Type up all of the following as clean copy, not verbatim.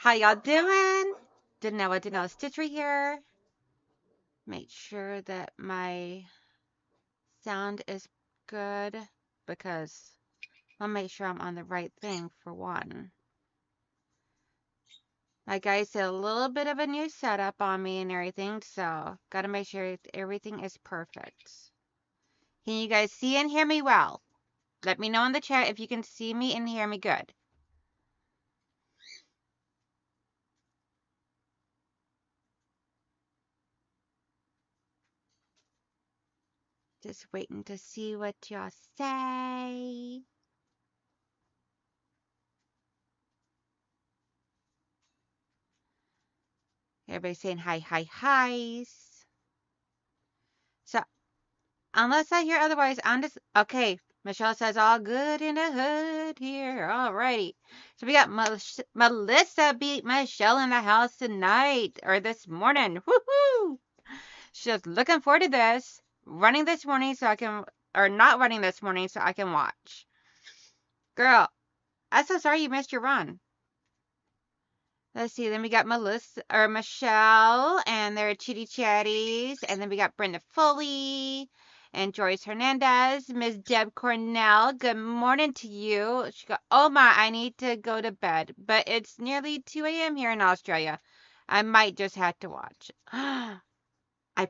How y'all doing? Donnellsstitchery here. Make sure that my sound is good because I'll make sure I'm on the right thing for one. My guys did a little bit of a new setup on me and everything, so gotta make sure everything is perfect. Can you guys see and hear me well? Let me know in the chat if you can see me and hear me good. Just waiting to see what y'all say. Everybody saying hi's. So, unless I hear otherwise, I'm just okay. Michelle says all good in the hood here. Alrighty. So we got Melissa beat Michelle in the house tonight or this morning. Woohoo! She's looking forward to this. Running this morning so I can, or not running this morning so I can watch. Girl, I'm so sorry you missed your run. Let's see. Then we got Melissa or Michelle and their chitty chatties. And then we got Brenda Foley and Joyce Hernandez. Miss Deb Cornell. Good morning to you. She go, oh my, I need to go to bed. But it's nearly 2 a.m. here in Australia. I might just have to watch. I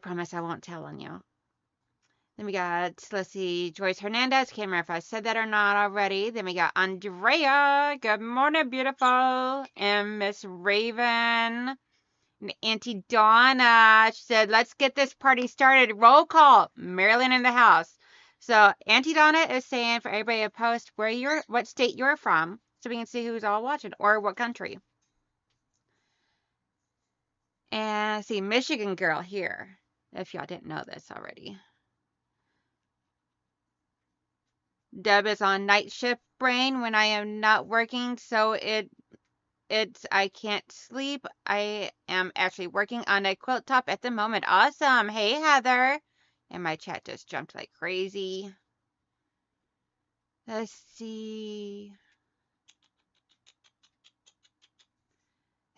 promise I won't tell on you. Then we got, let's see, Joyce Hernandez. Can't remember if I said that or not already. Then we got Andrea. Good morning, beautiful. And Miss Raven. And Auntie Donna. She said, let's get this party started. Roll call. Maryland in the house. So Auntie Donna is saying for everybody to post what state you're from so we can see who's all watching or what country. And see, Michigan girl here, if y'all didn't know this already. Deb is on night shift brain when I am not working, so I can't sleep. I am actually working on a quilt top at the moment. Awesome. Hey, Heather. And my chat just jumped like crazy. Let's see.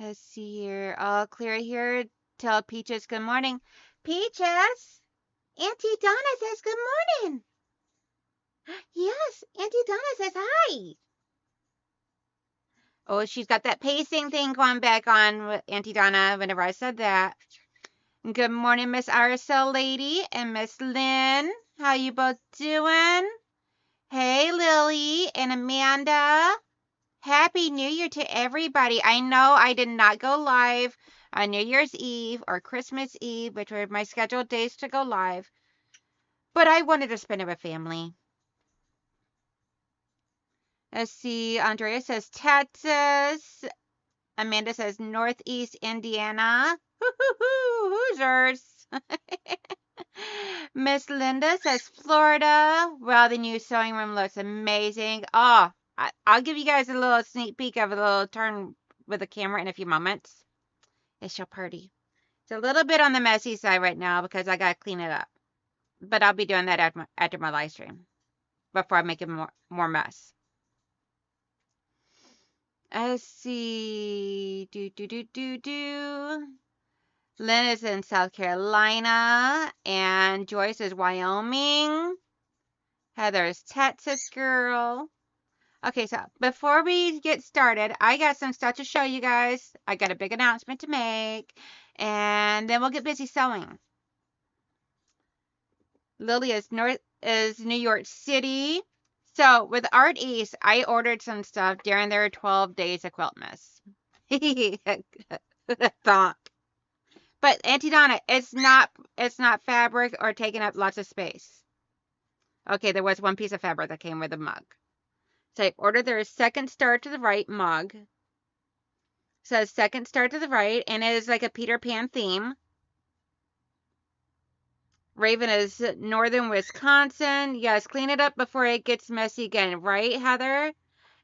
Let's see here. All clear here. Tell Peaches good morning. Peaches, Auntie Donna says good morning. Yes, Auntie Donna says hi. Oh, she's got that pacing thing going back on with Auntie Donna whenever I said that. Good morning, Miss RSL lady and Miss Lynn. How you both doing? Hey, Lily and Amanda. Happy New Year to everybody. I know I did not go live on New Year's Eve or Christmas Eve, which were my scheduled days to go live, but I wanted to spend it with family. Let's see. Andrea says Texas. Amanda says Northeast Indiana. Hoosers. Miss Linda says Florida. Wow, the new sewing room looks amazing. Oh, I'll give you guys a little sneak peek of a little turn with the camera in a few moments. It's so pretty. It's a little bit on the messy side right now because I gotta clean it up. But I'll be doing that after my live stream before I make it more mess. Let's see. Lynn is in South Carolina, and Joyce is Wyoming. Heather's Texas girl. Okay, so before we get started, I got some stuff to show you guys. I got a big announcement to make, and then we'll get busy sewing. Lily is New York City. So with Art East, I ordered some stuff during their 12 days of Quiltmas. Thought. But Auntie Donna, it's not fabric or taking up lots of space. Okay, there was one piece of fabric that came with a mug. So I ordered their second star to the right mug. It says second star to the right, and it is like a Peter Pan theme. Raven is northern Wisconsin. Yes, clean it up before it gets messy again, right, Heather?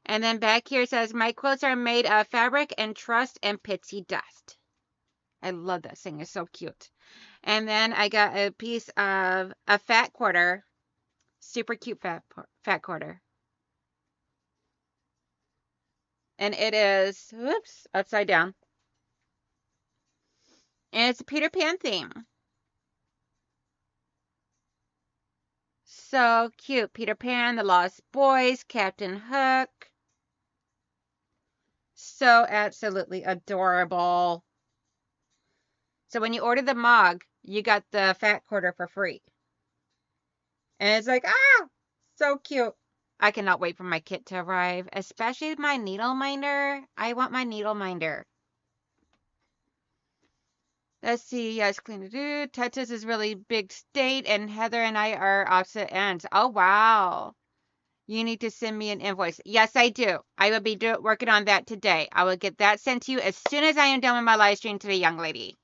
And then back here says, my quilts are made of fabric and trust and pixie dust. I love that thing. It's so cute. And then I got a piece of a fat quarter. Super cute fat quarter. And it is, whoops, upside down. And it's a Peter Pan theme. So cute. Peter Pan, the Lost Boys, Captain Hook. So absolutely adorable. So when you order the mug, you got the fat quarter for free. And it's like, so cute. I cannot wait for my kit to arrive, especially my needle minder. I want my needle minder. Let's see. Yes, clean to do. Texas is really big state, and Heather and I are opposite ends. Oh, wow. You need to send me an invoice. Yes, I do. I will be working on that today. I will get that sent to you as soon as I am done with my live stream today, young lady.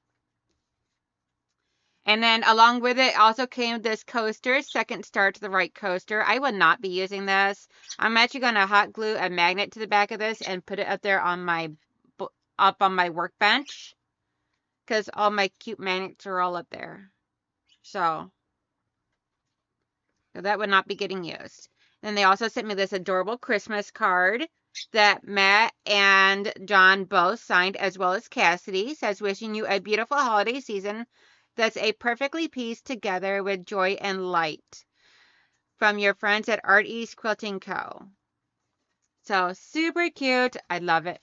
And then along with it also came this coaster, second star to the right coaster. I will not be using this. I'm actually going to hot glue a magnet to the back of this and put it up there on my workbench, because all my cute magnets are all up there. So that would not be getting used. Then they also sent me this adorable Christmas card that Matt and John both signed, as well as Cassidy. Says, wishing you a beautiful holiday season that's a perfectly pieced together with joy and light. From your friends at Art East Quilting Co. So super cute. I love it.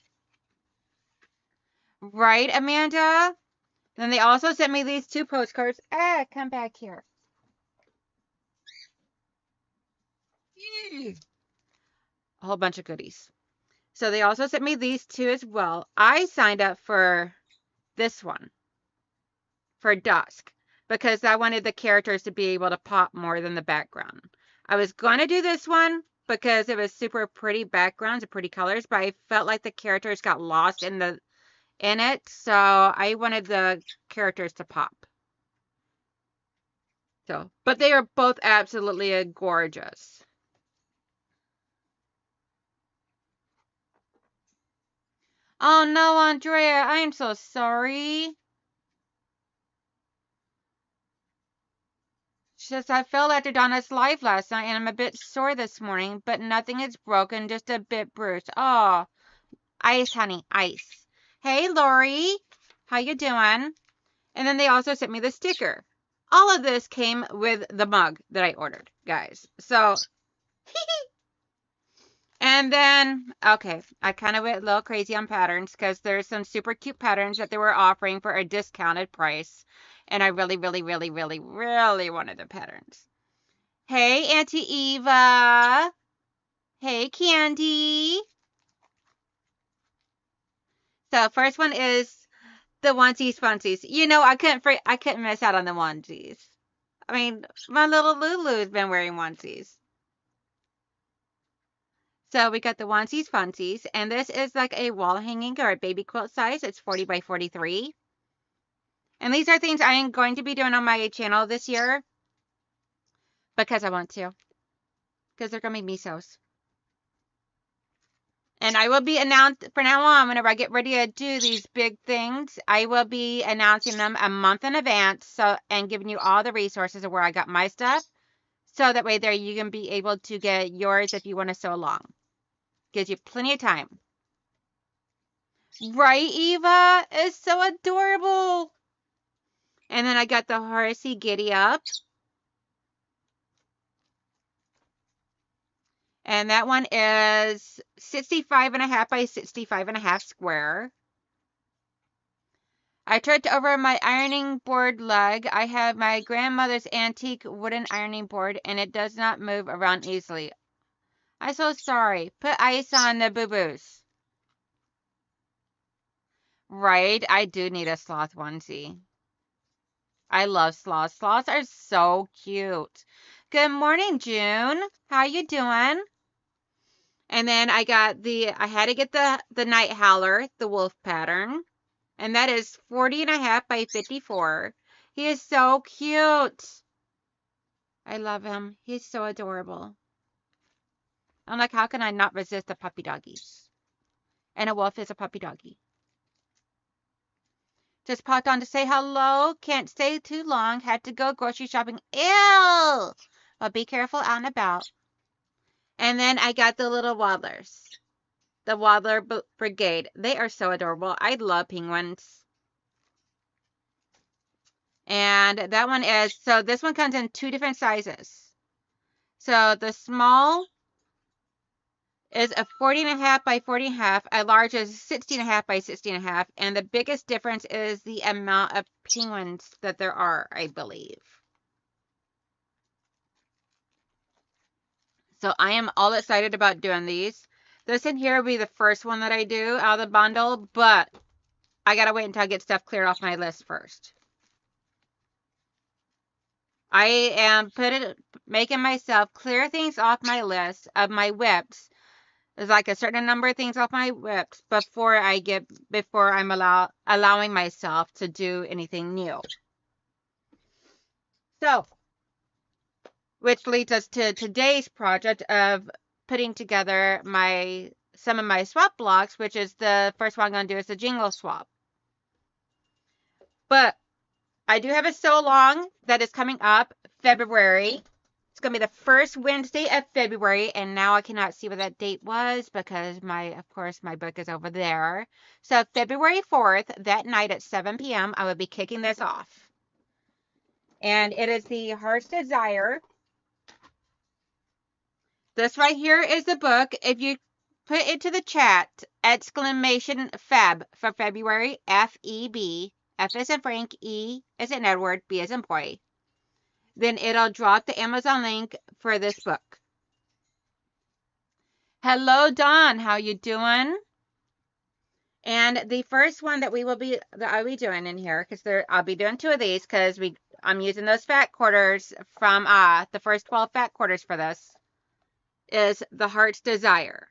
Right, Amanda? Then they also sent me these 2 postcards. Come back here. A whole bunch of goodies. So they also sent me these 2 as well. I signed up for this one, for Dusk, because I wanted the characters to be able to pop more than the background. I was going to do this one because it was super pretty backgrounds and pretty colors, but I felt like the characters got lost in it, so I wanted the characters to pop. So, but they are both absolutely gorgeous. Oh no, Andrea, I am so sorry. She says, I fell after Donna's live last night and I'm a bit sore this morning, but nothing is broken, just a bit bruised. Oh, ice, honey, ice. Hey, Lori, how you doing? And then they also sent me the sticker. All of this came with the mug that I ordered, guys. So, and then, okay, I kind of went a little crazy on patterns because there's some super cute patterns that they were offering for a discounted price. And I really, really, really, really, really wanted the patterns. Hey, Auntie Eva. Hey, Candy. So first one is the onesies funsies. You know, I couldn't miss out on the onesies. I mean, my little Lulu's been wearing onesies. So we got the onesies funsies, and this is like a wall hanging or a baby quilt size. It's 40 by 43. And these are things I am going to be doing on my channel this year because I want to. Because they're going to be misos. And I will be announced from now on, whenever I get ready to do these big things, I will be announcing them a month in advance, and giving you all the resources of where I got my stuff. So that way there you can be able to get yours if you want to sew along. Gives you plenty of time. Right, Eva? It's so adorable. And then I got the Horsey Giddy Up. And that one is 65.5 by 65.5 square. I tripped over my ironing board leg. I have my grandmother's antique wooden ironing board and it does not move around easily. I'm so sorry. Put ice on the boo-boos. Right, I do need a sloth onesie. I love sloths. Sloths are so cute. Good morning, June. How you doing? And then I had to get the night howler, the wolf pattern. And that is 40.5 by 54. He is so cute. I love him. He's so adorable. I'm like, how can I not resist the puppy doggies? And a wolf is a puppy doggy. Just popped on to say hello. Can't stay too long. Had to go grocery shopping. Ew! Well, be careful out and about. And then I got the little waddlers. the Waddler Brigade. They are so adorable. I love penguins. And that one is, so this one comes in 2 different sizes. So the small is a 40.5 by 40.5. A large is 16.5 by 16.5. And the biggest difference is the amount of penguins that there are, I believe. So I am all excited about doing these. This in here will be the first one that I do out of the bundle, but I gotta wait until I get stuff cleared off my list first. I am making myself clear things off my list of my whips. There's like a certain number of things off my whips before I'm allowing myself to do anything new. So, which leads us to today's project of putting together some of my swap blocks, which is the first one I'm going to do is the Jingle Swap. But I do have a sew along that is coming up February. It's going to be the first Wednesday of February, and now I cannot see what that date was because of course, my book is over there. So February 4th, that night at 7 p.m., I will be kicking this off. And it is the Heart's Desire. This right here is the book. If you put into the chat, !FAB for February, F-E-B, F as in Frank, E as in Edward, B as in boy, then it'll drop the Amazon link for this book. Hello, Dawn. How you doing? And the first one that I'll be doing in here, because I'll be doing 2 of these, because I'm using those fat quarters from the first 12 fat quarters for this, is The Heart's Desire.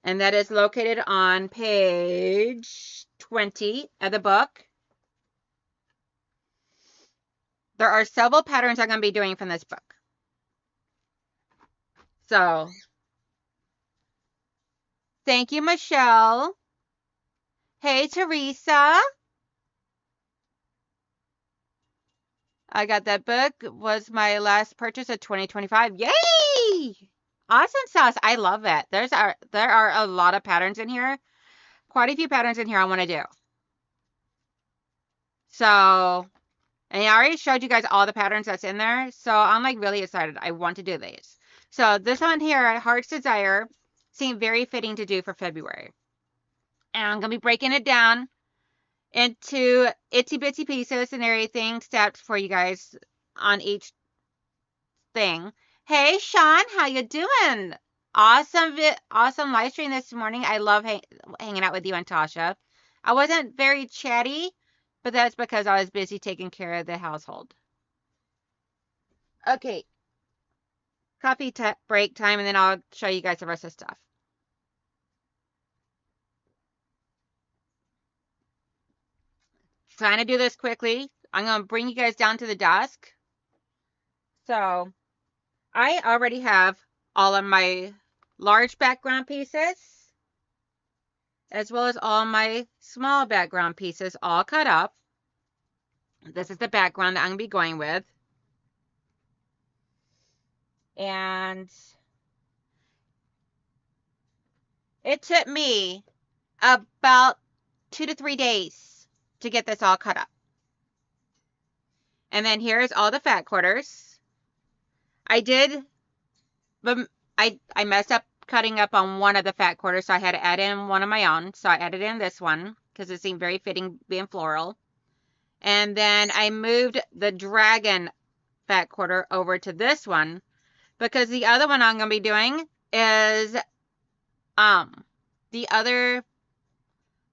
And that is located on page 20 of the book. There are several patterns I'm going to be doing from this book. So, thank you, Michelle. Hey, Teresa. I got that book. Was my last purchase of 2025. Yay! Awesome sauce. I love it. There are a lot of patterns in here. Quite a few patterns in here I want to do. So, and I already showed you guys all the patterns that's in there. So I'm like really excited. I want to do these. So this one here, Heart's Desire, seemed very fitting to do for February. And I'm going to be breaking it down into itsy bitsy pieces and everything, steps for you guys on each thing. Hey, Sean, how you doing? Awesome live stream this morning. I love hanging out with you and Tasha. I wasn't very chatty, but that's because I was busy taking care of the household. Okay. Coffee break time, and then I'll show you guys the rest of the stuff. Trying to do this quickly. I'm going to bring you guys down to the desk. So, I already have all of my large background pieces, as well as all my small background pieces all cut up. This is the background that I'm going to be going with. And it took me about 2 to 3 days to get this all cut up. And then here's all the fat quarters. I messed up cutting up on one of the fat quarters, so I had to add in one of my own. So I added in this one because it seemed very fitting being floral. And then I moved the dragon fat quarter over to this one because the other one I'm going to be doing is the other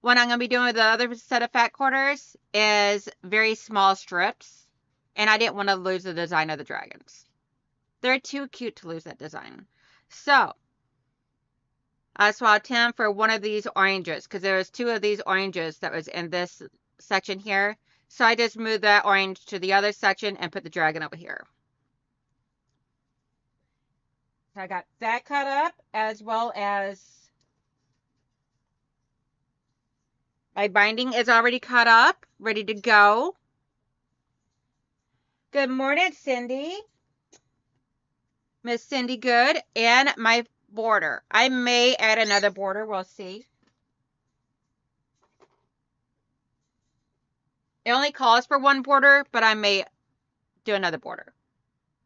one I'm going to be doing with the other set of fat quarters is very small strips, and I didn't want to lose the design of the dragons. They're too cute to lose that design. So I swapped him for one of these oranges because there was 2 of these oranges that was in this section here. So I just moved that orange to the other section and put the dragon over here. So I got that cut up, as well as my binding is already cut up, ready to go. Good morning, Cindy. Miss Cindy Good. And my border. I may add another border. We'll see. It only calls for one border, but I may do another border.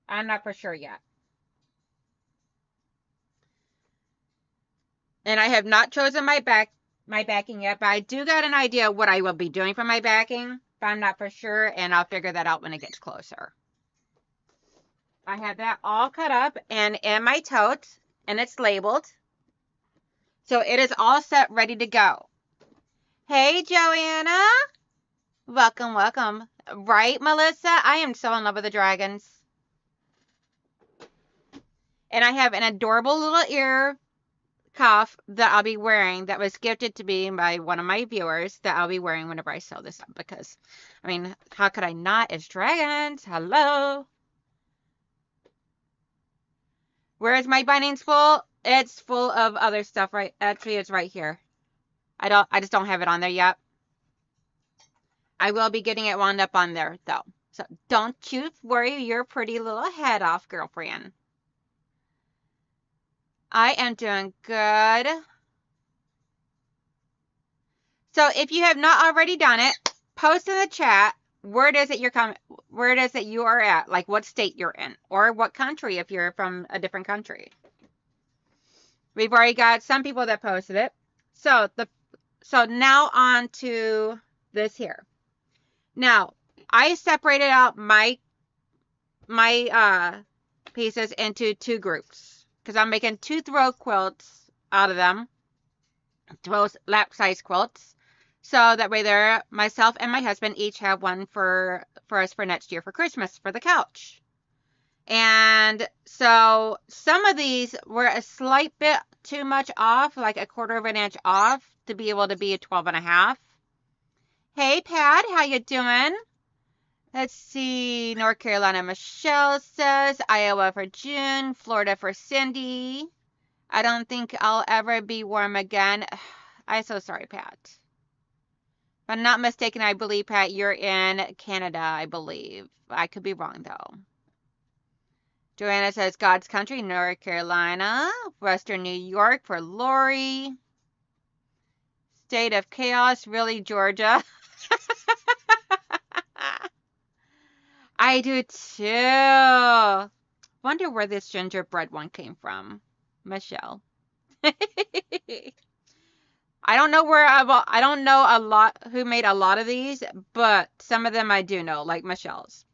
I'm not for sure yet. And I have not chosen my backing yet, but I do got an idea what I will be doing for my backing, but I'm not for sure, and I'll figure that out when it gets closer. I have that all cut up and in my tote, and it's labeled. So it is all set, ready to go. Hey, Joanna. Welcome, welcome. Right, Melissa? I am so in love with the dragons. And I have an adorable little ear cuff that I'll be wearing that was gifted to me by one of my viewers that I'll be wearing whenever I sew this up because, I mean, how could I not? It's dragons. Hello. Where is my bindings full? It's full of other stuff, right? Actually, it's right here. I just don't have it on there yet. I will be getting it wound up on there, though. So don't you worry your pretty little head off, girlfriend. I am doing good. So if you have not already done it, post in the chat where it is that you are at, like what state you're in, or what country if you're from a different country. We've already got some people that posted it. So now on to this here. Now, I separated out my pieces into two groups because I'm making 2 throw quilts out of them, 12 lap size quilts. So that way there, myself and my husband each have one for us for next year for Christmas for the couch. And so some of these were a slight bit too much off, like a 1/4 of an inch off to be able to be a 12.5. Hey, Pat, how you doing? Let's see. North Carolina, Michelle says. Iowa for June. Florida for Cindy. I don't think I'll ever be warm again. I'm so sorry, Pat. If I'm not mistaken, I believe, Pat, you're in Canada, I believe. I could be wrong, though. Joanna says God's Country, North Carolina. Western New York for Lori. State of Chaos, really, Georgia. I do too. Wonder where this gingerbread one came from, Michelle. I don't know I don't know a lot who made a lot of these, but some of them I do know, like Michelle's.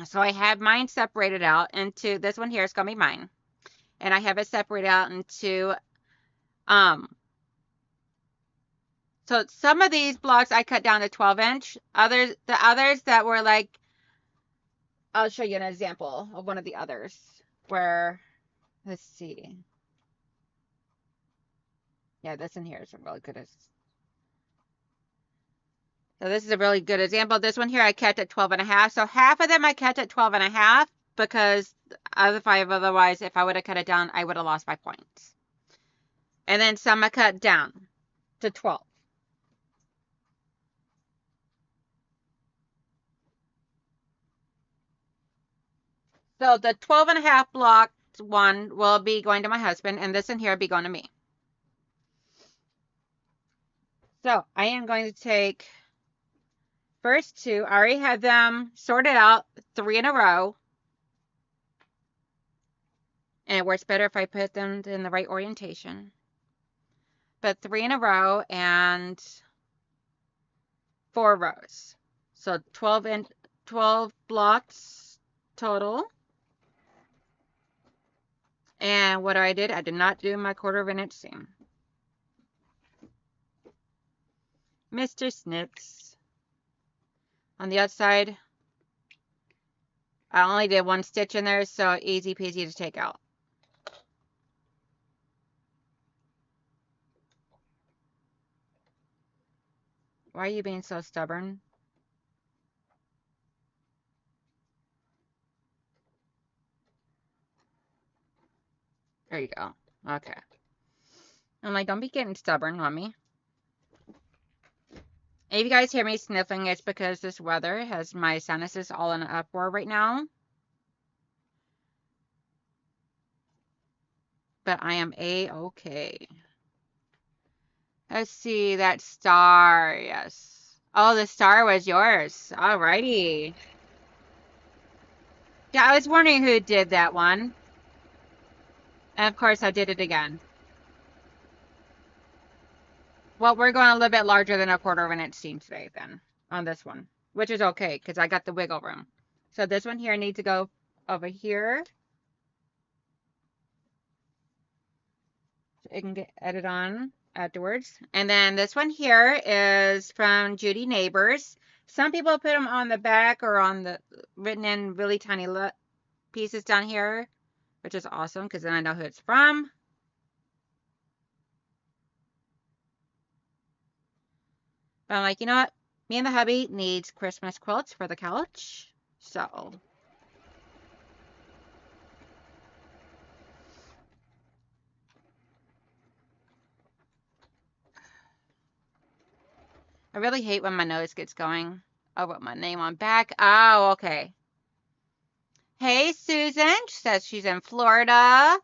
So I have mine separated out into this one here is gonna be mine, and I have it separated out into So some of these blocks I cut down to 12-inch. The others that were like, I'll show you an example of one of the others where, let's see. Yeah, this in here is a really good. So this is a really good example. This one here I kept at 12.5. So half of them I kept at 12.5 because otherwise, if I would have cut it down, I would have lost my points. And then some I cut down to 12. So the 12.5 block one will be going to my husband, and this in here will be going to me. So I am going to take first 2. I already have them sorted out 3 in a row. And it works better if I put them in the right orientation. But 3 in a row and 4 rows. So 12 blocks total. And what I did not do my 1/4 of an inch seam. Mr. Snips. On the outside, I only did 1 stitch in there, so easy peasy to take out. Why are you being so stubborn? There you go. Okay. I'm like, don't be getting stubborn on me. If you guys hear me sniffling, it's because this weather has my sinuses all in an uproar right now. but I am A-okay. Let's see, that star, yes. Oh, the star was yours. Alrighty. Yeah, I was wondering who did that one. And of course, I did it again. Well, we're going a little bit larger than a quarter of an inch seam today then, on this one. Which is okay, because I got the wiggle room. So this one here needs to go over here. So it can get added on afterwards. And then this one here is from Judy Neighbors. Some people put them on the back or on the written in really tiny pieces down here, which is awesome because then I know who it's from. But I'm like, you know what? Me and the hubby needs Christmas quilts for the couch. So I really hate when my nose gets going. I wrote my name on back. Oh, okay. Hey, Susan. She says she's in Florida.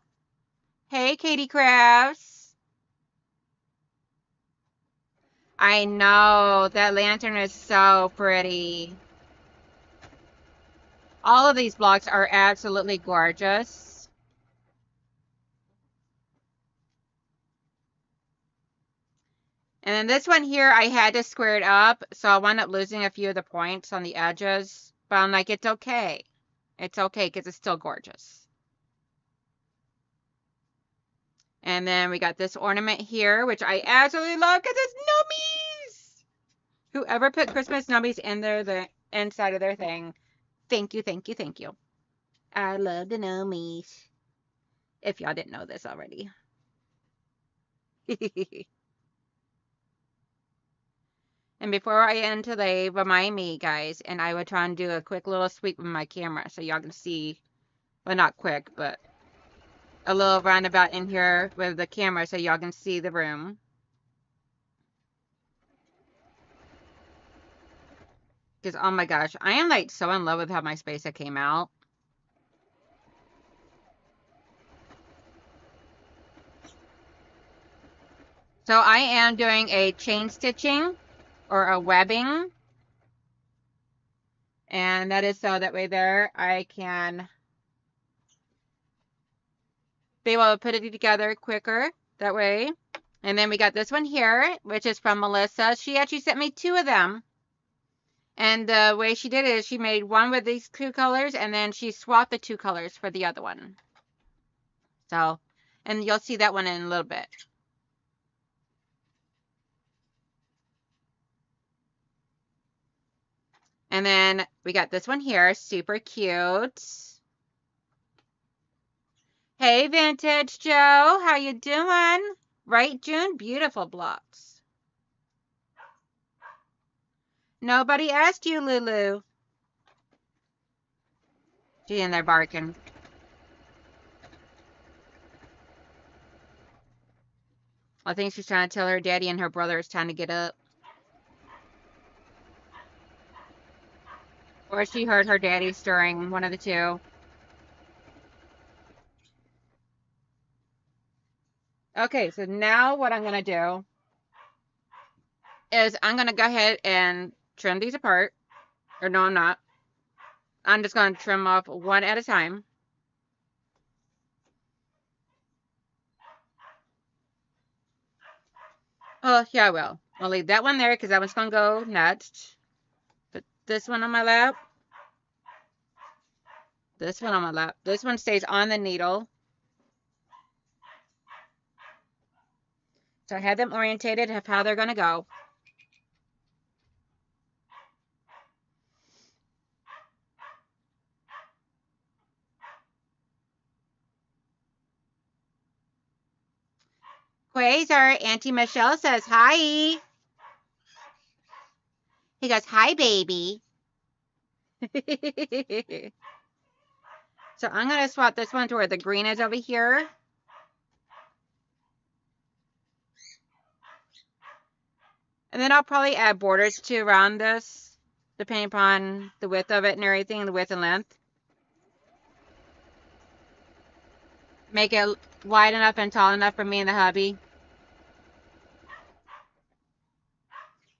Hey, Katie Krabs. I know. That lantern is so pretty. All of these blocks are absolutely gorgeous. And then this one here, I had to square it up, so I wound up losing a few of the points on the edges. But I'm like, it's okay. It's okay, because it's still gorgeous. And then we got this ornament here, which I absolutely love, because it's nummies! Whoever put Christmas nummies in there, the inside of their thing, thank you, thank you, thank you. I love the nummies. If y'all didn't know this already. And before I end today, remind me, guys, and I will try and do a quick little sweep with my camera so y'all can see, well, not quick, but a little roundabout in here with the camera so y'all can see the room. Because, oh my gosh, I am like so in love with how my space came out. So I am doing a chain stitching or a webbing. And that is so that way there I can be able to put it together quicker that way. And then we got this one here, which is from Melissa. She actually sent me 2 of them. And the way she did it is she made one with these 2 colors and then she swapped the 2 colors for the other one. So, and you'll see that one in a little bit. And then we got this one here, super cute. Hey, Vintage Joe, how you doing? Right, June? Beautiful blocks. Nobody asked you, Lulu. She in there barking. I think she's trying to tell her daddy and her brother it's time to get up. Or she heard her daddy stirring, one of the two. Okay, so now what I'm going to do is I'm going to go ahead and trim these apart. Or no, I'm not. I'm just going to trim off one at a time. Oh, yeah, I will. I'll leave that one there because that one's going to go next. Put this one on my lap. This one on my lap. This one stays on the needle. So I have them orientated of how they're going to go. Quasar, Auntie Michelle says hi. He goes, hi, baby. So I'm going to swap this one to where the green is over here. And then I'll probably add borders to around this, depending upon the width of it and everything, the width and length. Make it wide enough and tall enough for me and the hubby.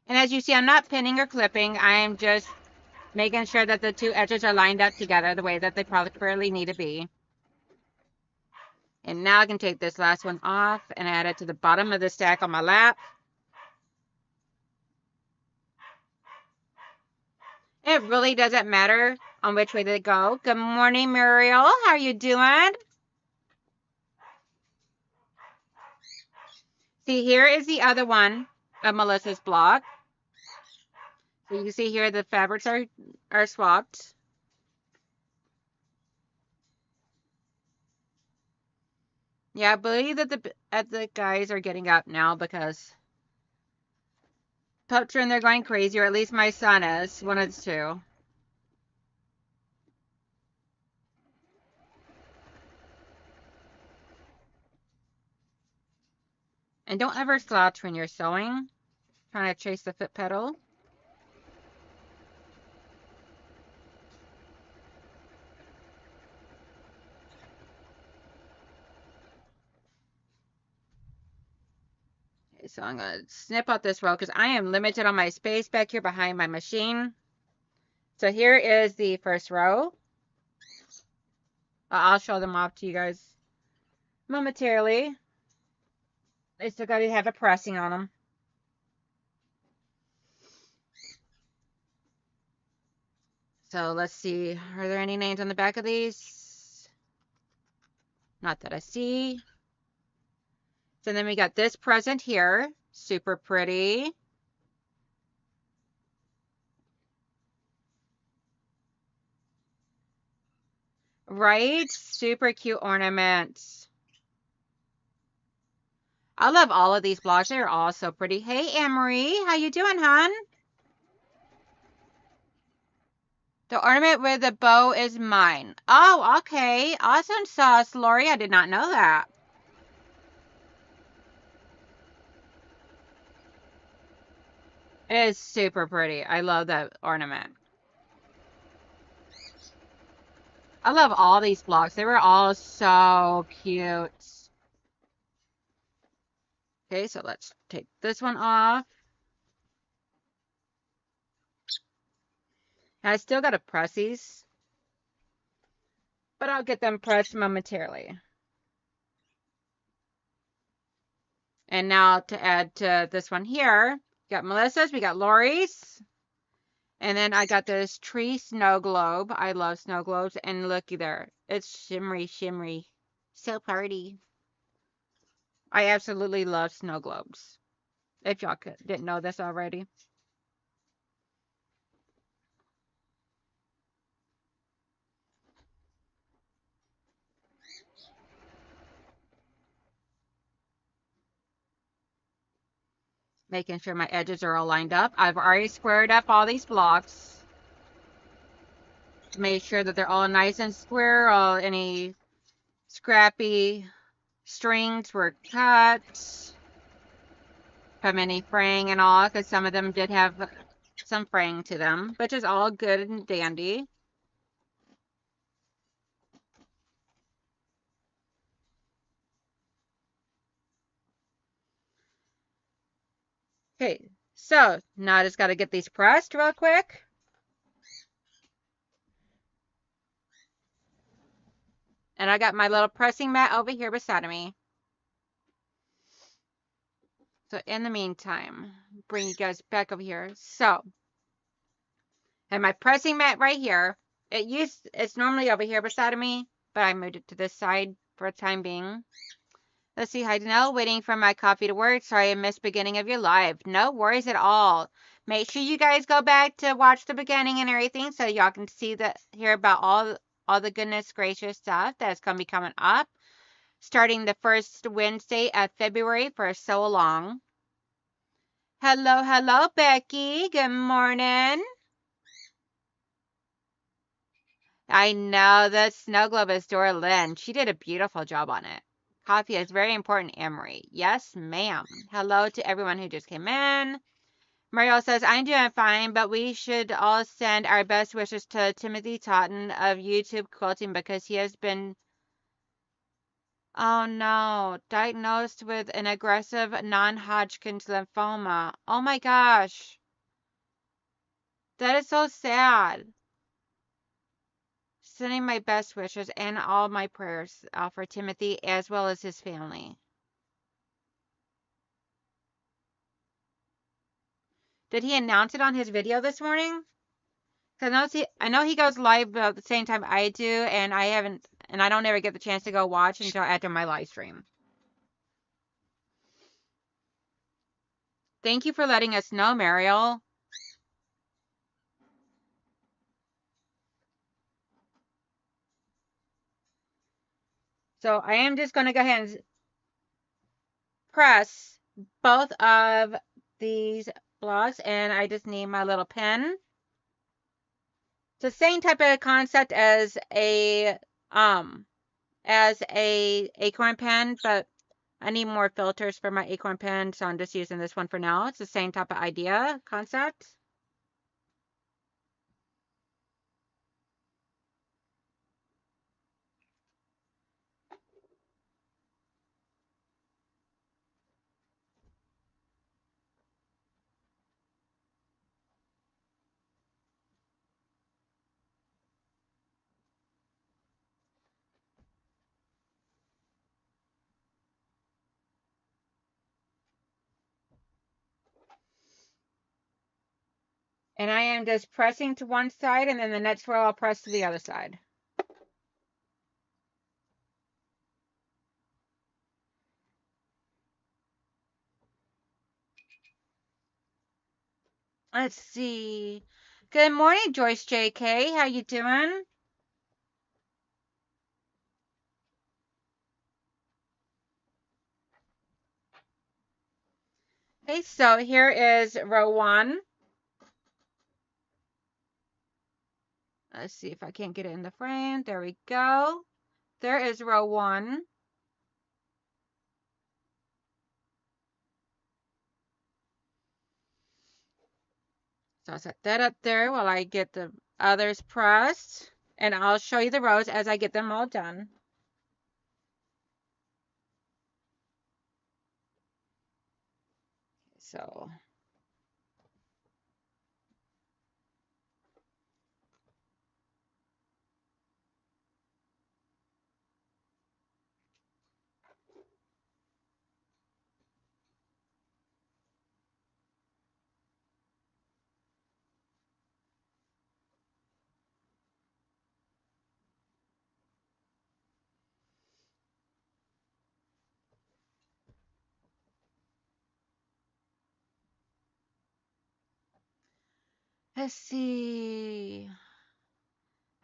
And as you see, I'm not pinning or clipping. I'm just making sure that the two edges are lined up together the way that they properly need to be. And now I can take this last one off and add it to the bottom of the stack on my lap. It really doesn't matter on which way they go. Good morning, Muriel. How are you doing? See, here is the other one of Melissa's block. So you can see here the fabrics are swapped. Yeah, I believe that the guys are getting up now because pups are in there going crazy, or at least my son is. One of the two. And don't ever slouch when you're sewing. Trying to chase the foot pedal. Okay, so I'm going to snip out this row because I am limited on my space back here behind my machine. So here is the first row. I'll show them off to you guys momentarily. They still got to have a pressing on them. So let's see. Are there any names on the back of these? Not that I see. So then we got this present here. Super pretty. Right? Super cute ornaments. I love all of these blocks. They're all so pretty. Hey, Anne-Marie. How you doing, hon? The ornament with the bow is mine. Oh, okay. Awesome sauce, Lori. I did not know that. It is super pretty. I love that ornament. I love all these blocks. They were all so cute. Okay, so let's take this one off. I still got to press these, but I'll get them pressed momentarily. And now to add to this one here, we got Melissa's, we got Lori's, and then I got this tree snow globe. I love snow globes, and looky there, it's shimmery, shimmery, so pretty. I absolutely love snow globes. If y'all didn't know this already. Making sure my edges are all lined up. I've already squared up all these blocks. Made sure that they're all nice and square. All any scrappy strings were cut from any fraying and all, because some of them did have some fraying to them, which is all good and dandy. Okay, so now I just got to get these pressed real quick. And I got my little pressing mat over here beside of me. So in the meantime, bring you guys back over here. So, and my pressing mat right here. It's normally over here beside of me, but I moved it to this side for the time being. Let's see, hi Danelle, waiting for my coffee to work. Sorry I missed beginning of your live. No worries at all. Make sure you guys go back to watch the beginning and everything so y'all can hear about all the goodness gracious stuff that's gonna be coming up. Starting the first Wednesday of February for so long. Hello, hello, Becky. Good morning. I know the snow globe is Dora Lynn. She did a beautiful job on it. Coffee is very important, Emery. Yes, ma'am. Hello to everyone who just came in. Mario says, I'm doing fine, but we should all send our best wishes to Timothy Totten of YouTube Quilting because he has been Oh no, diagnosed with an aggressive non-Hodgkin's lymphoma. Oh my gosh. That is so sad. Sending my best wishes and all my prayers for Timothy as well as his family. Did he announce it on his video this morning? Because I know he goes live about the same time I do, and I don't ever get the chance to go watch until after my live stream. Thank you for letting us know, Mariel. So I am just going to go ahead and press both of these blocks, and I just need my little pen. It's the same type of concept as a acorn pen, but I need more filters for my acorn pen, so I'm just using this one for now. It's the same type of idea, concept. And I am just pressing to one side, and then the next row I'll press to the other side. Let's see. Good morning, Joyce JK. How you doing? Okay, so here is row 1. Let's see if I can't get it in the frame. There we go. There is row 1. So I'll set that up there while I get the others pressed. And I'll show you the rows as I get them all done. So let's see.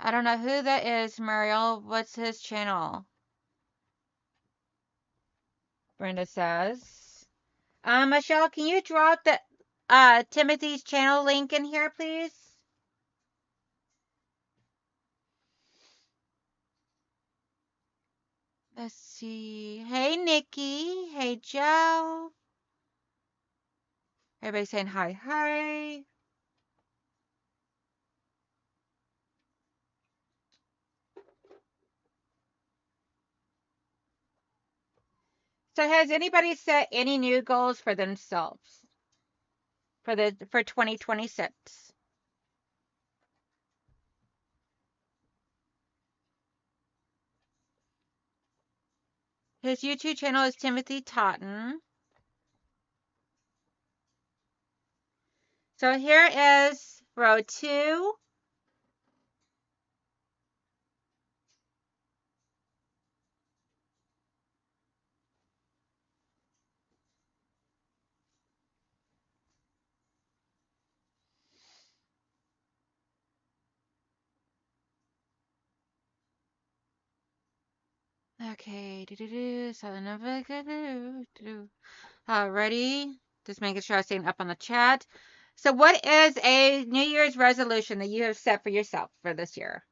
I don't know who that is, Muriel. What's his channel? Brenda says. Michelle, can you drop the Timothy's channel link in here, please? Let's see. Hey, Nikki. Hey, Joe. Everybody saying hi, hi. So has anybody set any new goals for themselves for 2026? His YouTube channel is Timothy Totten. So here is row 2. Okay. Alrighty. Just making sure I'm staying up on the chat. So what is a New Year's resolution that you have set for yourself for this year?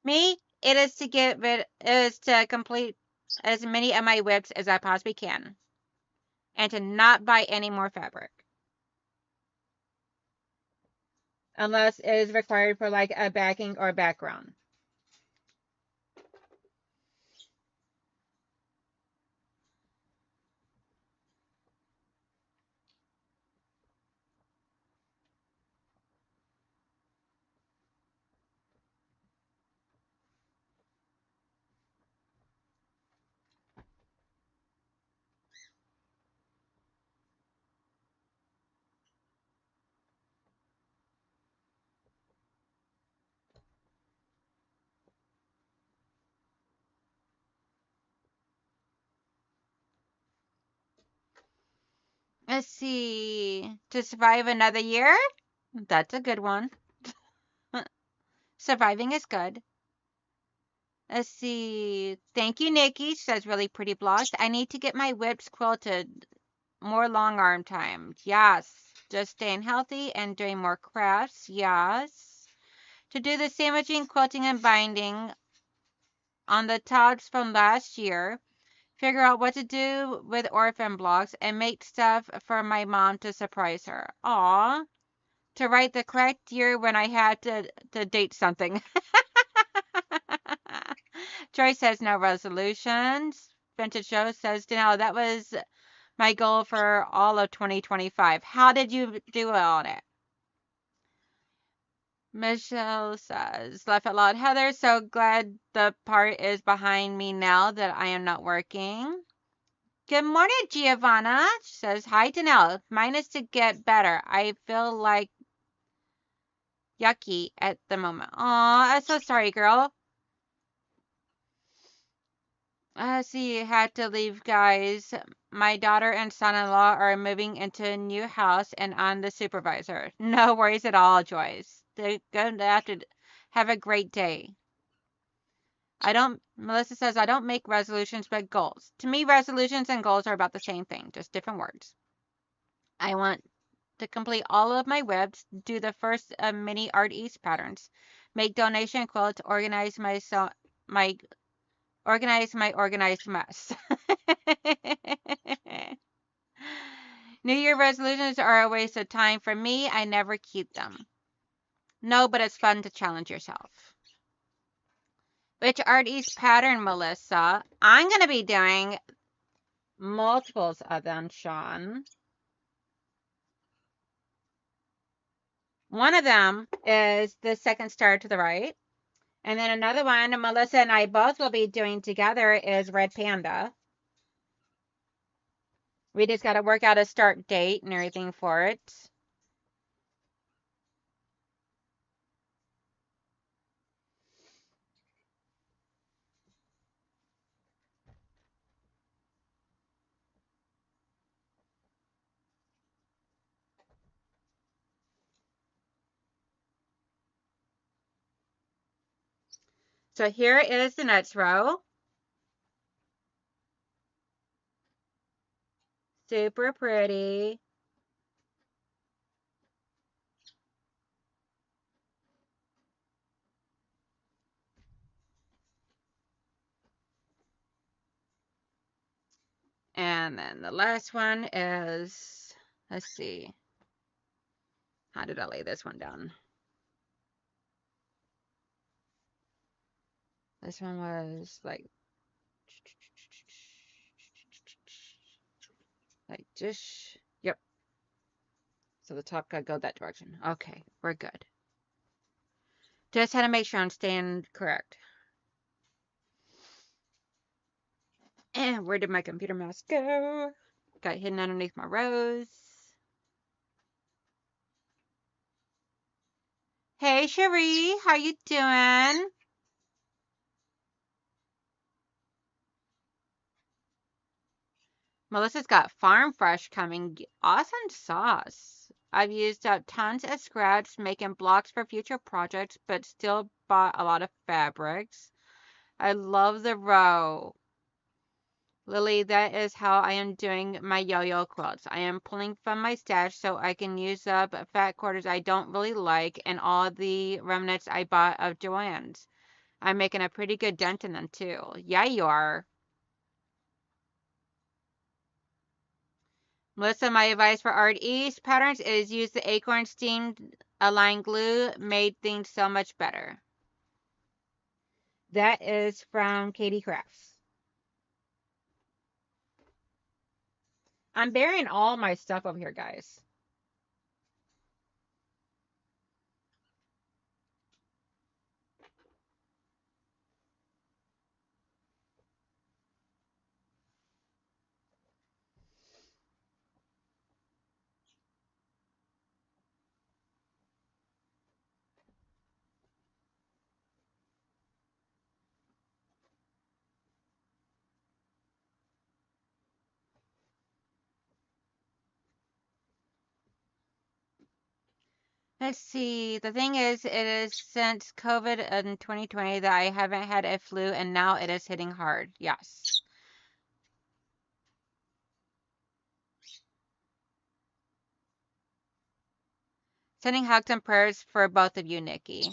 Me, it is to complete as many of my whips as I possibly can. And to not buy any more fabric. unless it is required for like a backing or background. Let's see. To survive another year? That's a good one. Surviving is good. Let's see. Thank you, Nikki. She says really pretty blocks. I need to get my whips quilted. More long arm time. Yes. Just staying healthy and doing more crafts. Yes. To do the sandwiching, quilting, and binding on the tops from last year. Figure out what to do with orphan blocks and make stuff for my mom to surprise her. Aw. To write the correct year when I had to date something. Joy says no resolutions. Vintage Joe says, Danelle, that was my goal for all of 2025. How did you do on it? Michelle says, laugh out loud. Heather, so glad the part is behind me now that I am not working. Good morning, Giovanna. She says, hi, Danelle. Mine is to get better. I feel like yucky at the moment. Aw, I'm so sorry, girl. See, had to leave, guys. My daughter and son-in-law are moving into a new house, and I'm the supervisor. No worries at all, Joyce. They're going to have a great day. Melissa says, I don't make resolutions, but goals. To me, resolutions and goals are about the same thing, just different words. I want to complete all of my webs, do the first mini Art East patterns, make donation quilts, my organized mess. New Year resolutions are a waste of time for me. I never keep them. No, but it's fun to challenge yourself. Which Art East pattern, Melissa? I'm going to be doing multiples of them, Sean. One of them is the second star to the right. And then another one, Melissa and I both will be doing together, is Red Panda. We just got to work out a start date and everything for it. So here is the next row. Super pretty. And then the last one is, let's see. How did I lay this one down? This one was like this. Yep. So the top gotta go that direction. Okay, we're good. Just had to make sure I'm staying correct. And where did my computer mouse go? Got hidden underneath my rows. Hey, Cherie, how you doing? Melissa's got Farm Fresh coming. Awesome sauce. I've used up tons of scraps making blocks for future projects, but still bought a lot of fabrics. I love the row. Lily, that is how I am doing my yo-yo quilts. I am pulling from my stash so I can use up fat quarters I don't really like and all the remnants I bought of Joanne's. I'm making a pretty good dent in them too. Yeah, you are. Melissa, my advice for Art East patterns is use the acorn steamed Align glue made things so much better. That is from Katie Crafts. I'm burying all my stuff over here, guys. Let's see. The thing is, it is since COVID in 2020 that I haven't had a flu, and now it is hitting hard. Yes. Sending hugs and prayers for both of you, Nikki.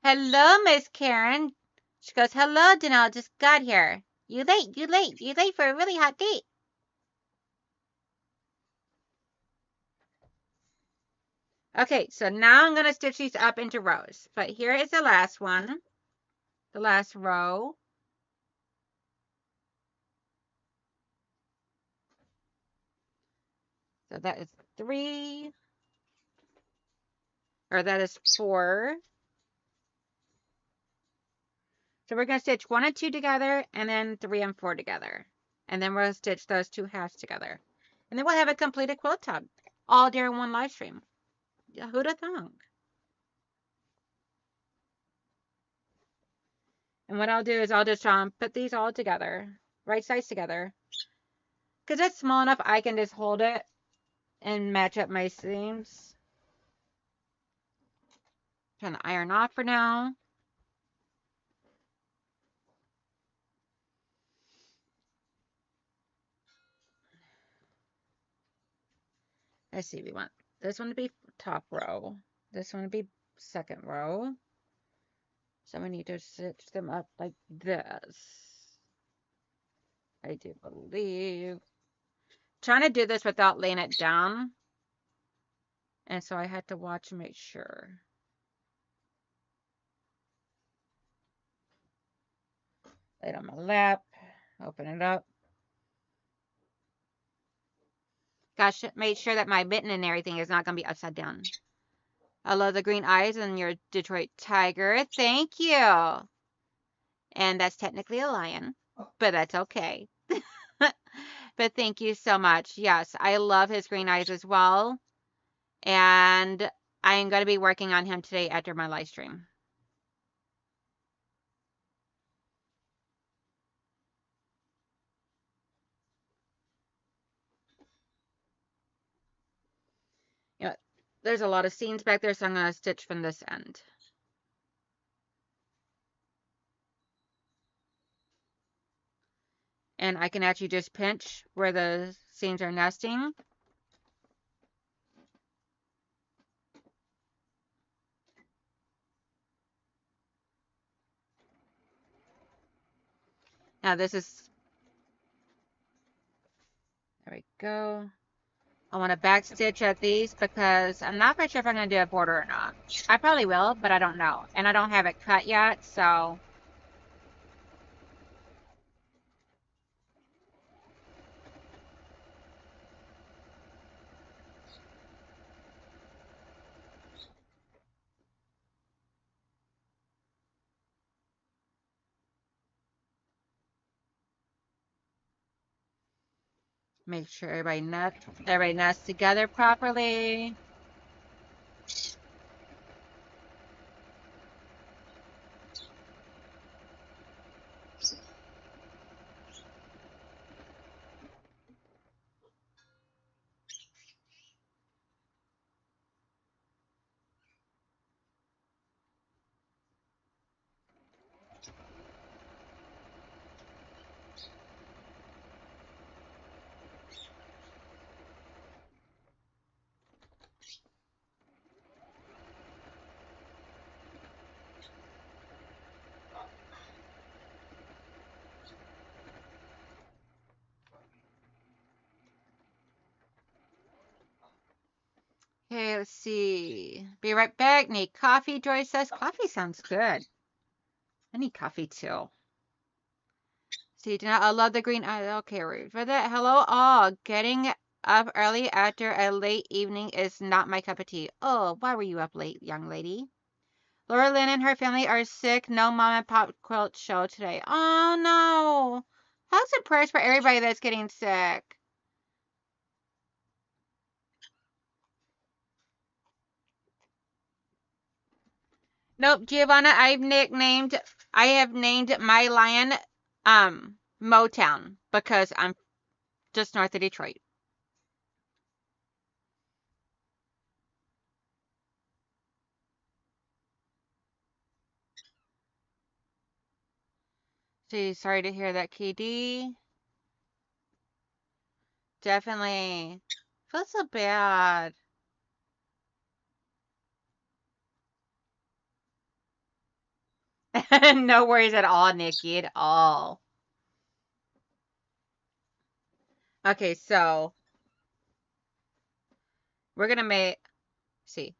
Hello, Miss Karen. She goes, hello, Donnell. Just got here. You late, you late, you late for a really hot date. Okay, so now I'm going to stitch these up into rows. But here is the last one, the last row. So that is 3, or that is 4. So we're going to stitch 1 and 2 together, and then 3 and 4 together. And then we'll stitch those 2 halves together. And then we'll have a completed quilt top, all during one live stream. Who'd have thunk? And what I'll do is I'll just put these all together, right sides together. Because it's small enough, I can just hold it and match up my seams. Trying to iron off for now. Let's see, we want this one to be top row, this one to be second row. So we need to stitch them up like this. I do believe. Trying to do this without laying it down. And so I had to watch and make sure. Lay it on my lap, open it up. Gosh, make sure that my mitten and everything is not going to be upside down. I love the green eyes and your Detroit Tiger. Thank you. And that's technically a lion, but that's okay. But thank you so much. Yes, I love his green eyes as well. And I'm going to be working on him today after my live stream. You know, there's a lot of seams back there, so I'm going to stitch from this end. And I can actually just pinch where the seams are nesting. Now this is, there we go. I want to back stitch at these because I'm not quite sure if I'm going to do a border or not. I probably will, but I don't know. And I don't have it cut yet, so. Make sure everybody nests together properly. Okay, let's see. Be right back. Need coffee, Joy says. Coffee sounds good. I need coffee too. See, I love the green. Okay, read for that. Hello, all. Getting up early after a late evening is not my cup of tea. Oh, why were you up late, young lady? Laura Lynn and her family are sick. No mom and pop quilt show today. Oh, no. Hugs and prayers for everybody that's getting sick. Nope, Giovanna, I have named my lion, Motown because I'm just north of Detroit. See, sorry to hear that, KD. Definitely. Feel so bad. No worries at all, Nikki, at all. Okay, so we're gonna see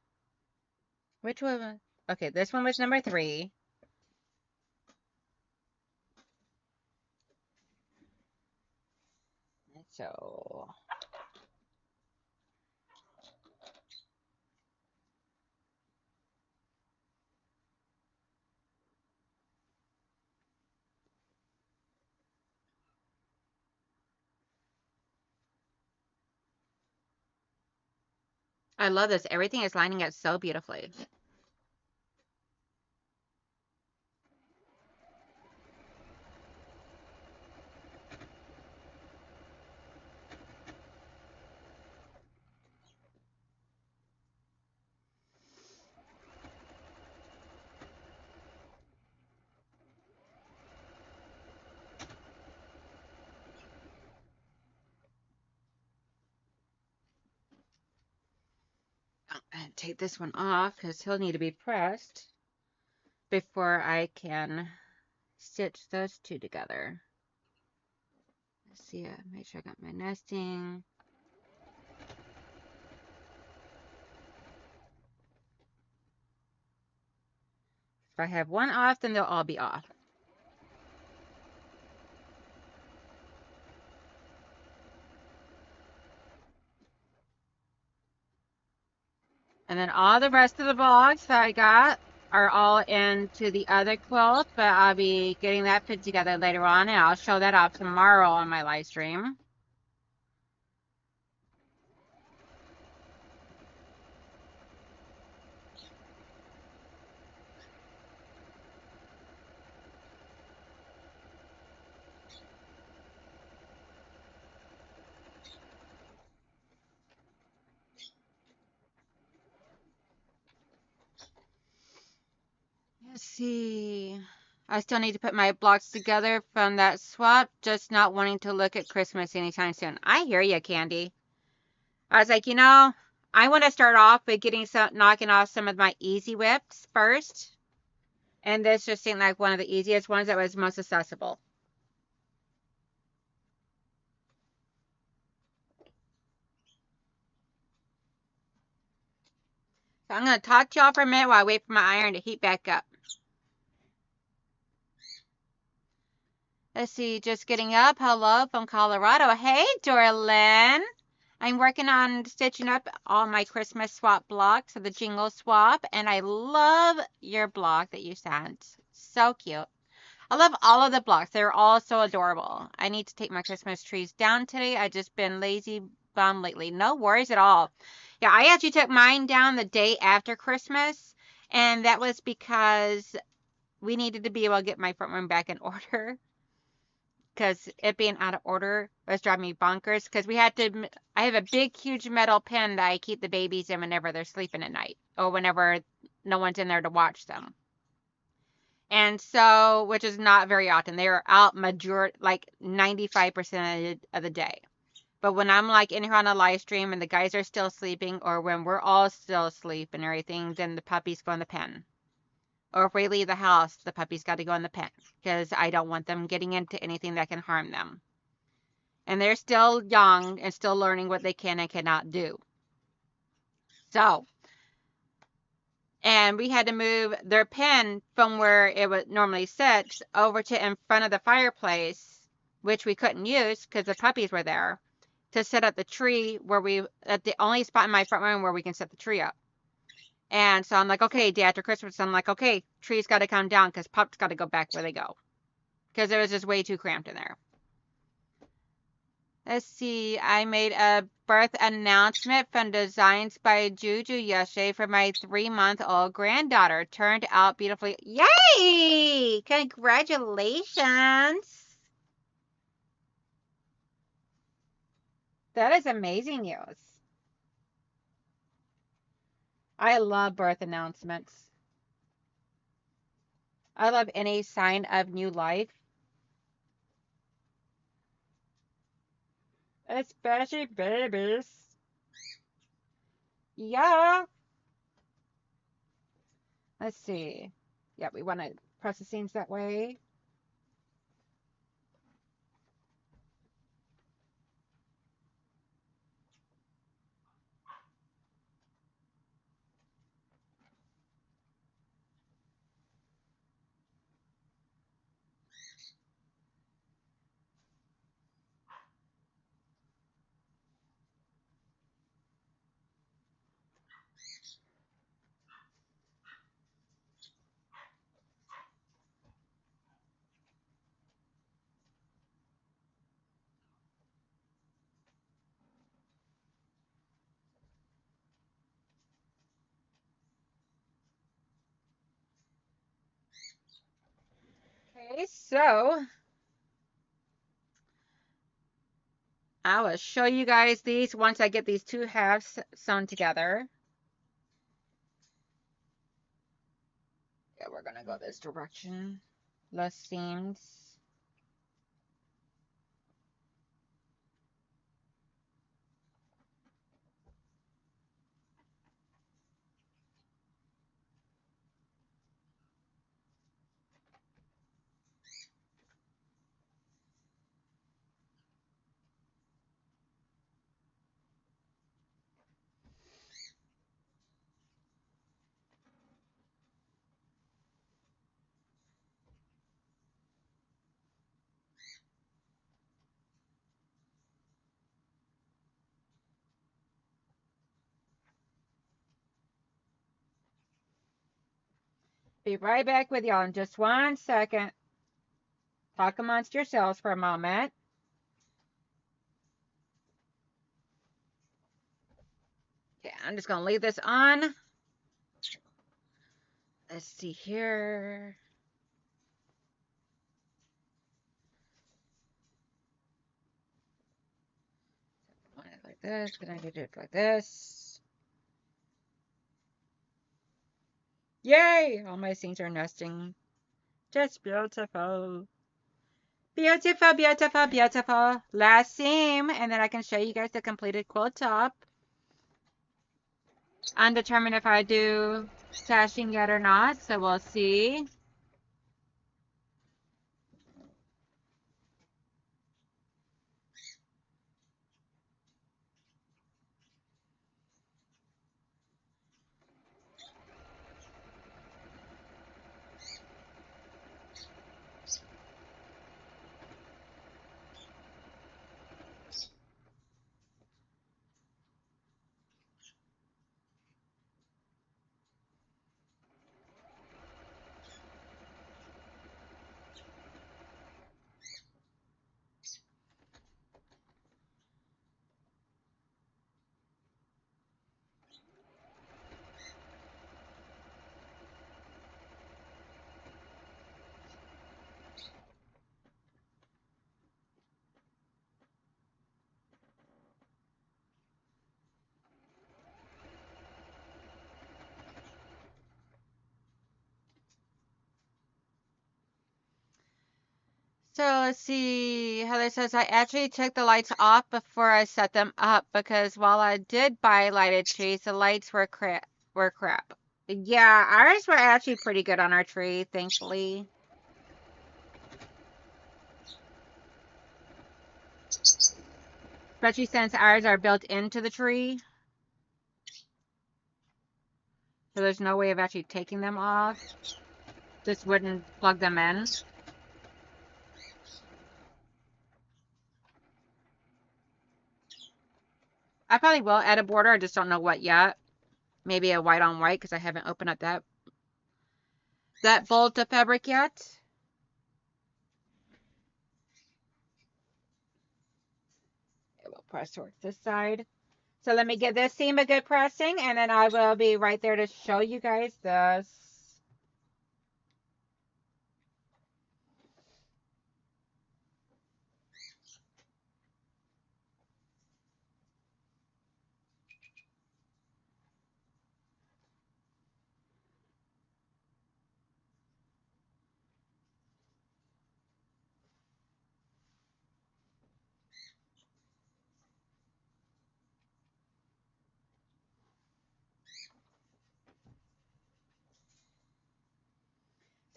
which one. Okay, this one was number 3. So I love this. Everything is lining up so beautifully. And take this one off because he'll need to be pressed before I can stitch those two together. Let's see, make sure I got my nesting. If I have one off, then they'll all be off. And then all the rest of the blocks that I got are all into the other quilt, but I'll be getting that put together later on, and I'll show that off tomorrow on my live stream. Let's see. I still need to put my blocks together from that swap, just not wanting to look at Christmas anytime soon. I hear you, Candy. I was like, I want to start off with knocking off some of my easy whips first. And this just seemed like one of the easiest ones that was most accessible. So I'm going to talk to y'all for a minute while I wait for my iron to heat back up. Let's see, just getting up. Hello from Colorado. Hey, Dorlyn. I'm working on stitching up all my Christmas swap blocks of the Jingle Swap, and I love your block that you sent. So cute. I love all of the blocks. They're all so adorable. I need to take my Christmas trees down today. I've just been lazy bum lately. No worries at all. Yeah, I actually took mine down the day after Christmas, and that was because we needed to be able to get my front room back in order. Because it being out of order was driving me bonkers. Because I have a big, huge metal pen that I keep the babies in whenever they're sleeping at night, or whenever no one's in there to watch them. And so, which is not very often. They are out like 95% of the day. But when I'm like in here on a live stream and the guys are still sleeping, or when we're all still asleep and everything, then the puppies go in the pen. Or if we leave the house, the puppies got to go in the pen because I don't want them getting into anything that can harm them. And they're still young and still learning what they can and cannot do. So, and we had to move their pen from where it would normally sit over to in front of the fireplace, which we couldn't use because the puppies were there, to set up the tree where we, at the only spot in my front room where we can set the tree up. And so I'm like, okay, day after Christmas, I'm like, okay, tree's got to come down because pups got to go back where they go because it was just way too cramped in there. Let's see. I made a birth announcement from Designs by Juju yesterday for my 3-month-old granddaughter. Turned out beautifully. Yay! Congratulations! That is amazing news. I love birth announcements. I love any sign of new life. Especially babies. Yeah. Let's see. Yeah, we want to press the seams that way. Okay, so I will show you guys these once I get these two halves sewn together. Yeah, we're gonna go this direction. Less seams. Be right back with y'all in just 1 second. Talk amongst yourselves for a moment. Okay, I'm just gonna leave this on. Let's see here. Like this, then I do it like this. Yay! All my seams are nesting. Just beautiful. Beautiful, beautiful, beautiful. Last seam, and then I can show you guys the completed quilt top. Undetermined if I do stashing yet or not, so we'll see. So let's see. Heather says I actually took the lights off before I set them up because while I did buy lighted trees, the lights were crap. Yeah, ours were actually pretty good on our tree, thankfully. Especially since ours are built into the tree. So there's no way of actually taking them off. Just wouldn't plug them in. I probably will add a border. I just don't know what yet. Maybe a white on white because I haven't opened up that bolt of fabric yet. It will press towards this side. So let me give this seam a good pressing, and then I will be right there to show you guys this.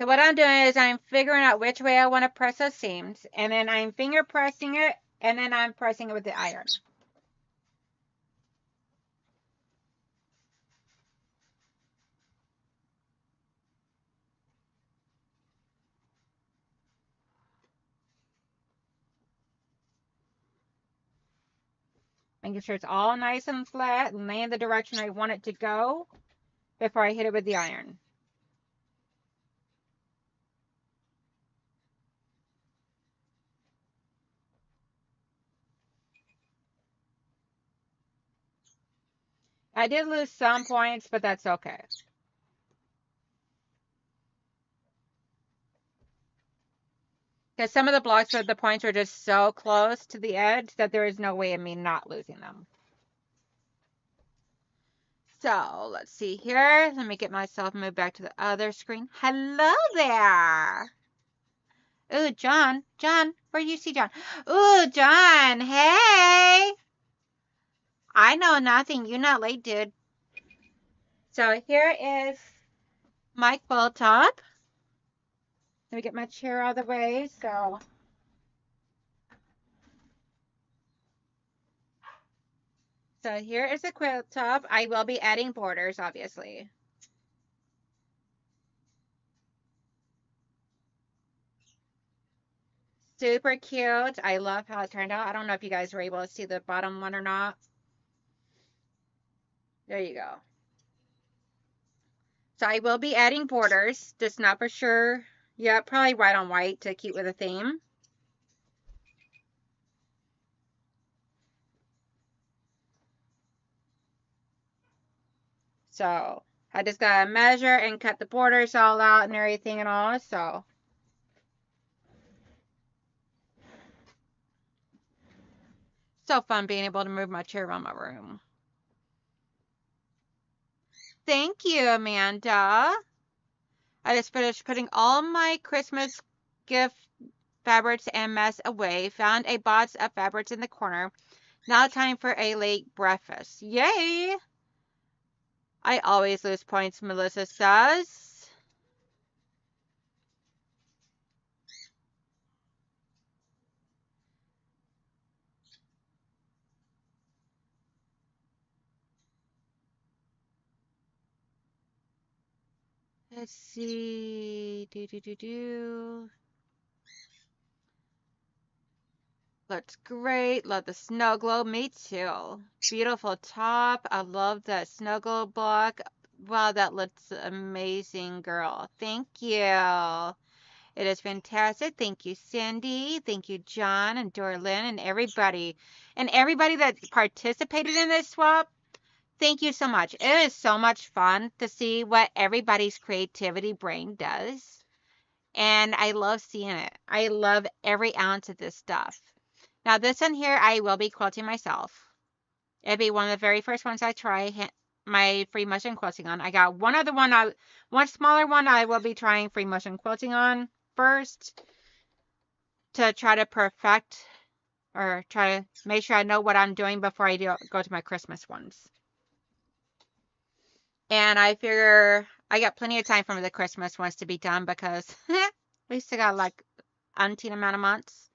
So what I'm doing is I'm figuring out which way I want to press those seams, and then I'm finger pressing it, and then I'm pressing it with the iron. Making sure it's all nice and flat and laying the direction I want it to go before I hit it with the iron. I did lose some points, but that's okay. Because some of the blocks where the points are just so close to the edge that there is no way of me not losing them. So let's see here. Let me get myself moved back to the other screen. Hello there. Ooh, John. John, where do you see John? Ooh, John. Hey. I know nothing. You're not late, dude. So here is my quilt top. Let me get my chair out of the way. So here is the quilt top. I will be adding borders, obviously. Super cute. I love how it turned out. I don't know if you guys were able to see the bottom one or not. There you go. So I will be adding borders, just not for sure. Yeah, probably white on white to keep with the theme. So I just gotta measure and cut the borders all out and everything and all. So fun being able to move my chair around my room. Thank you, Amanda. I just finished putting all my Christmas gift fabrics and mess away. Found a box of fabrics in the corner. Now time for a late breakfast. Yay! I always lose points, Melissa says. Let's see. Looks great. Love the snow globe. Me too. Beautiful top. I love that snow globe block. Wow, that looks amazing, girl. Thank you. It is fantastic. Thank you, Cindy. Thank you, John and Dorlyn and everybody. And everybody that participated in this swap. Thank you so much. It is so much fun to see what everybody's creativity brain does. And I love seeing it. I love every ounce of this stuff. Now, this one here, I will be quilting myself. It'll be one of the very first ones I try my free motion quilting on. I got one other one, one smaller one I will be trying free motion quilting on first to try to perfect or try to make sure I know what I'm doing before I go to my Christmas ones. And I figure I got plenty of time for the Christmas ones to be done because we still got like umpteen amount of months.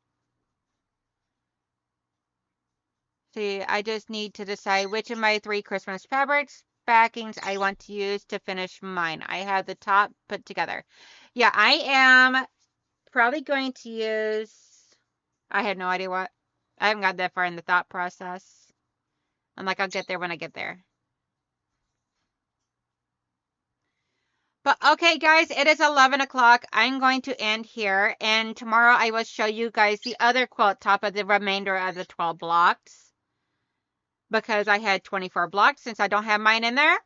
See, I just need to decide which of my 3 Christmas fabrics backings I want to use to finish mine. I have the top put together. Yeah, I am probably going to use, I had no idea what. I haven't got that far in the thought process. I'm like, I'll get there when I get there. But okay, guys, it is 11 o'clock. I'm going to end here. And tomorrow I will show you guys the other quilt top of the remainder of the 12 blocks. Because I had 24 blocks since I don't have mine in there.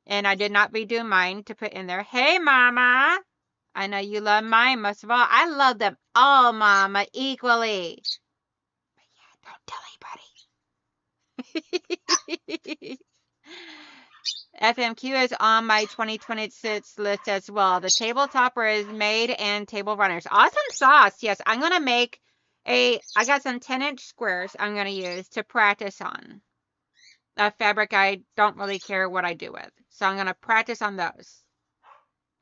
And I did not redo mine to put in there. Hey, Mama. I know you love mine most of all. I love them all, Mama, equally. But yeah, don't tell anybody. FMQ is on my 2026 list as well. The table topper is made and table runners. Awesome sauce. Yes, I'm going to make I got some 10-inch squares I'm going to use to practice on. A fabric I don't really care what I do with. So I'm going to practice on those.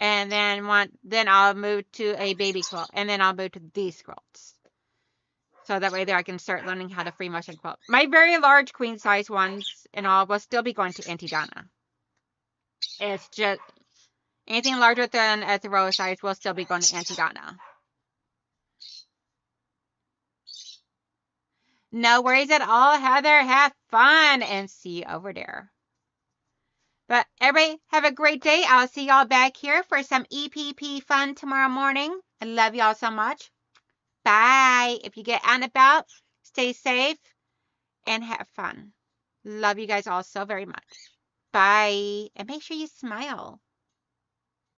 And then I'll move to a baby quilt. And then I'll move to these quilts. So that way there I can start learning how to free motion quilt. My very large queen size ones and all will still be going to Auntie Donna. It's just anything larger than a throw size will still be going to Auntie Donna. No worries at all, Heather. Have fun and see you over there. But everybody have a great day. I'll see y'all back here for some EPP fun tomorrow morning. I love y'all so much. Bye. If you get out and about, stay safe and have fun. Love you guys all so very much. Bye. And make sure you smile.